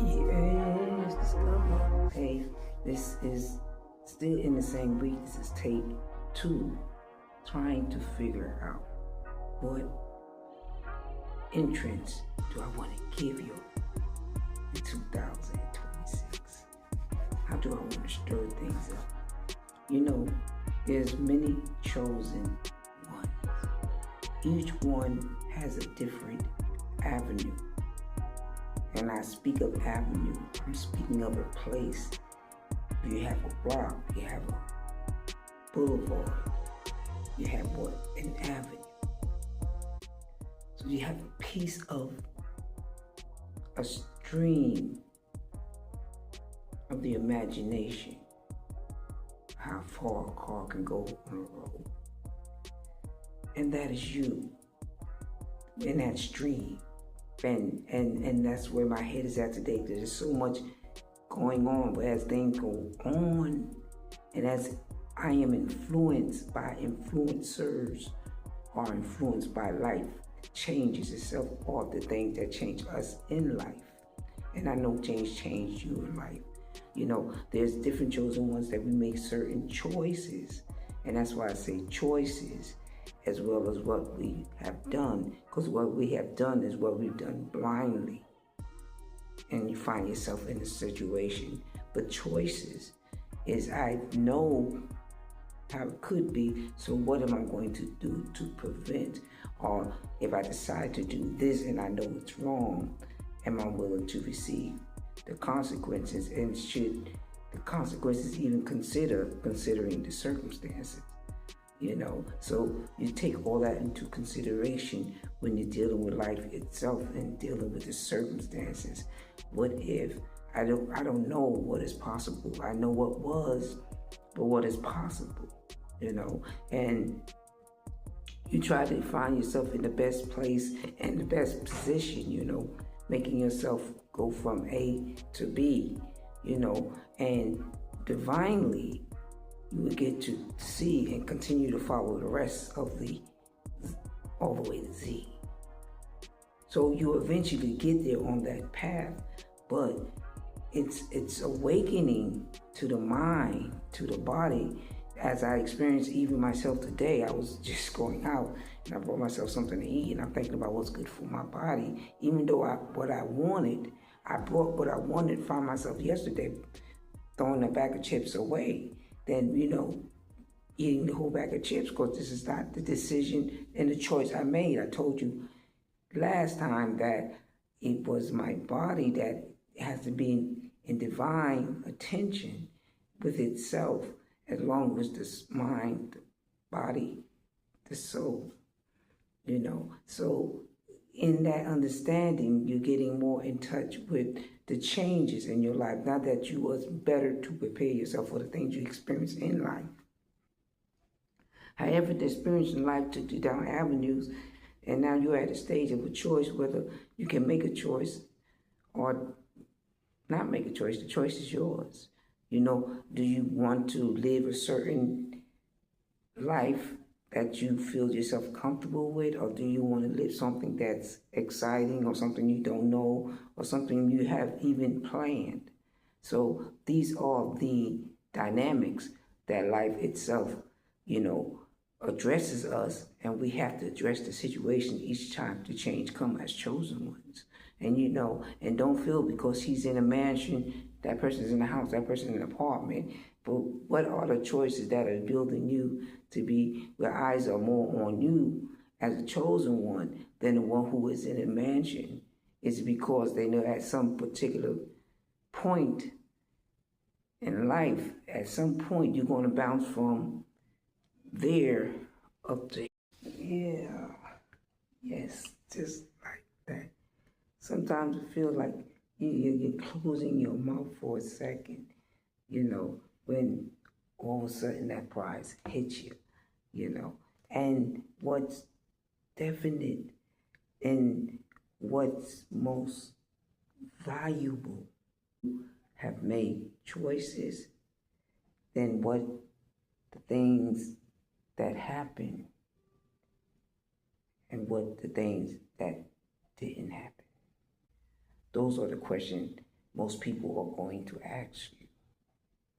Yes, discover. Hey, this is still in the same week. This is take 2, trying to figure out what entrance do I want to give you in 2026. How do I want to stir things up? You know, there's many chosen ones. Each one has a different avenue. And I speak of avenue, I'm speaking of a place. You have a block, you have a boulevard, you have what? An avenue. So you have a piece of a stream of the imagination, how far a car can go on a road. And that is you in that stream. And that's where my head is at today. There's so much going on, but as things go on, and as I am influenced by influencers or influenced by life, changes itself, all the things that change us in life. And I know change changed you in life. You know, there's different chosen ones that we make certain choices. And that's why I say choices, as well as what we have done, because what we have done is what we've done blindly. And you find yourself in a situation. But choices is I know how it could be, so what am I going to do to prevent? Or if I decide to do this and I know it's wrong, am I willing to receive the consequences? And should the consequences even considering the circumstances? You know, so you take all that into consideration when you're dealing with life itself and dealing with the circumstances. What if I don't know what is possible? I know what was, but what is possible? You know, and you try to find yourself in the best place and the best position. You know, making yourself go from A to B. You know, and divinely, you will get to see and continue to follow the rest of all the way to Z. So you eventually get there on that path, but it's awakening to the mind, to the body. As I experienced even myself today, I was just going out and I brought myself something to eat and I'm thinking about what's good for my body. Even though I brought what I wanted, found myself yesterday throwing a bag of chips away. Then, you know, eating the whole bag of chips, because this is not the decision and the choice I made. I told you last time that it was my body that has to be in divine attention with itself, as long as this mind, the body, the soul, you know. So in that understanding, you're getting more in touch with the changes in your life. Not that you was better to prepare yourself for the things you experience in life. However, the experience in life took you down avenues, and now you're at a stage of a choice whether you can make a choice or not make a choice. The choice is yours. You know, do you want to live a certain life that you feel yourself comfortable with, or do you want to live something that's exciting or something you don't know or something you have even planned? So these are the dynamics that life itself, you know, addresses us, and we have to address the situation each time the change come as chosen ones. And you know, and don't feel because he's in a mansion, that person's in a house, that person's in an apartment. But what are the choices that are building you to be, where eyes are more on you as a chosen one than the one who is in a mansion? It's because they know at some particular point in life, at some point you're going to bounce from there up to, yeah, yes, just like that. Sometimes it feels like you're closing your mouth for a second, you know, when all of a sudden that prize hits you, you know. And what's definite and what's most valuable, have made choices, then what the things that happen and what the things that didn't happen. Those are the questions most people are going to ask you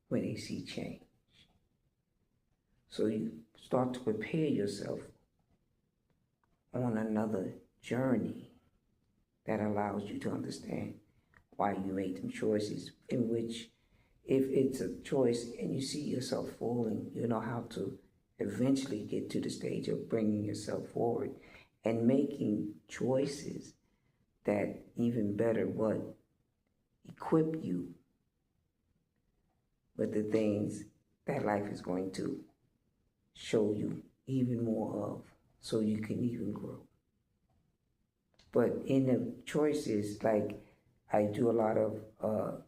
when they see change. So you start to prepare yourself on another journey that allows you to understand why you made them choices, in which if it's a choice and you see yourself falling, you know how to eventually get to the stage of bringing yourself forward and making choices that even better what equip you with the things that life is going to show you even more of, so you can even grow. But in the choices, like I do a lot of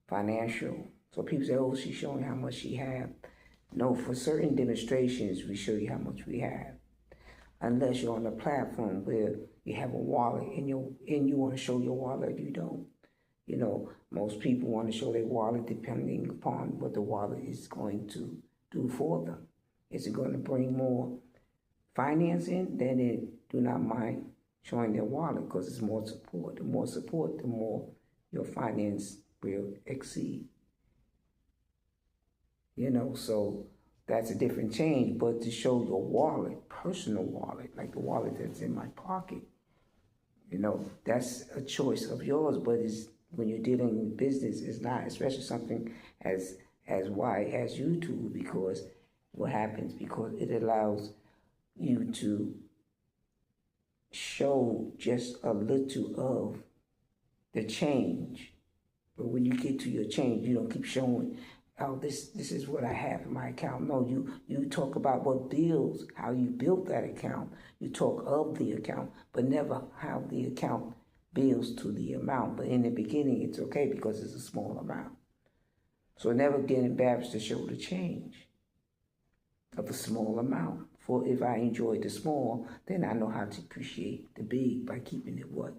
financial. So people say, oh, she's showing how much she have. No, for certain demonstrations, we show you how much we have. Unless you're on a platform where you have a wallet and you want to show your wallet, you don't. You know, most people want to show their wallet depending upon what the wallet is going to do for them. Is it going to bring more finance in? Then they do not mind showing their wallet, because it's more support. The more support, the more your finance will exceed. You know, so that's a different change. But to show your wallet, personal wallet, like the wallet that's in my pocket, you know, that's a choice of yours. But it's, when you're dealing with business, it's not, especially something as wide as YouTube, because what happens, because it allows you to show just a little of the change. But when you get to your change, you don't keep showing, oh, this is what I have in my account. No, you talk about what builds, how you built that account. You talk of the account, but never how the account builds to the amount. But in the beginning, it's okay because it's a small amount. So never get embarrassed to show the change of a small amount. For if I enjoy the small, then I know how to appreciate the big by keeping it what?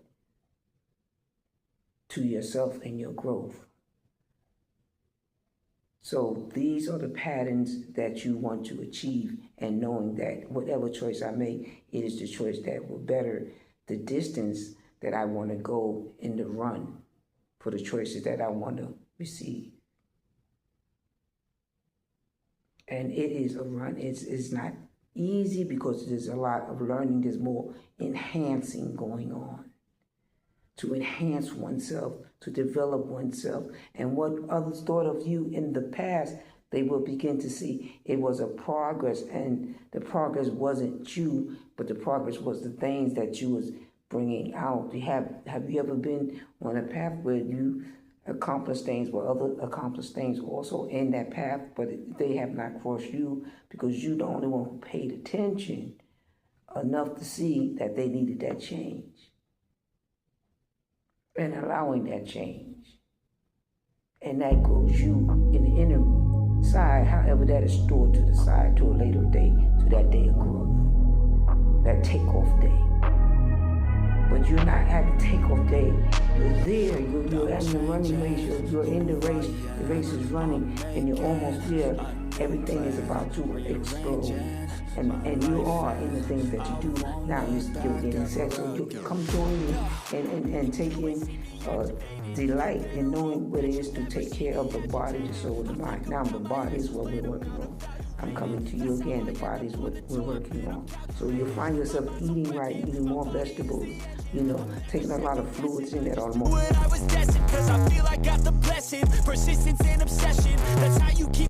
To yourself and your growth. So these are the patterns that you want to achieve, and knowing that whatever choice I make, it is the choice that will better the distance that I want to go in the run for the choices that I want to receive. And it is a run. It's not easy because there's a lot of learning. There's more enhancing going on. To enhance oneself, to develop oneself. And what others thought of you in the past, they will begin to see it was a progress. And the progress wasn't you, but the progress was the things that you was bringing out. Have you ever been on a path where you accomplish things where others accomplish things also in that path, but they have not crossed you because you're the only one who paid attention enough to see that they needed that change and allowing that change. And that grows you in the inner side, however that is stored to the side to a later day, to that day of growth, that takeoff day. But you're not at the takeoff day. You're there. You're in the running race. You're in the race. The race is running, and you're almost there. Everything is about to explode, and you are in the things that you do. Now you're getting set. So you come join me and take in delight in knowing what it is to take care of the body, the soul, and the mind. Now the body is what we're working on. I'm coming to you again. The body is what we're working on. So you'll find yourself eating right, eating more vegetables, you know, taking a lot of fluids in that all morning. I was destined, 'cause I feel I got the blessing, persistence and obsession.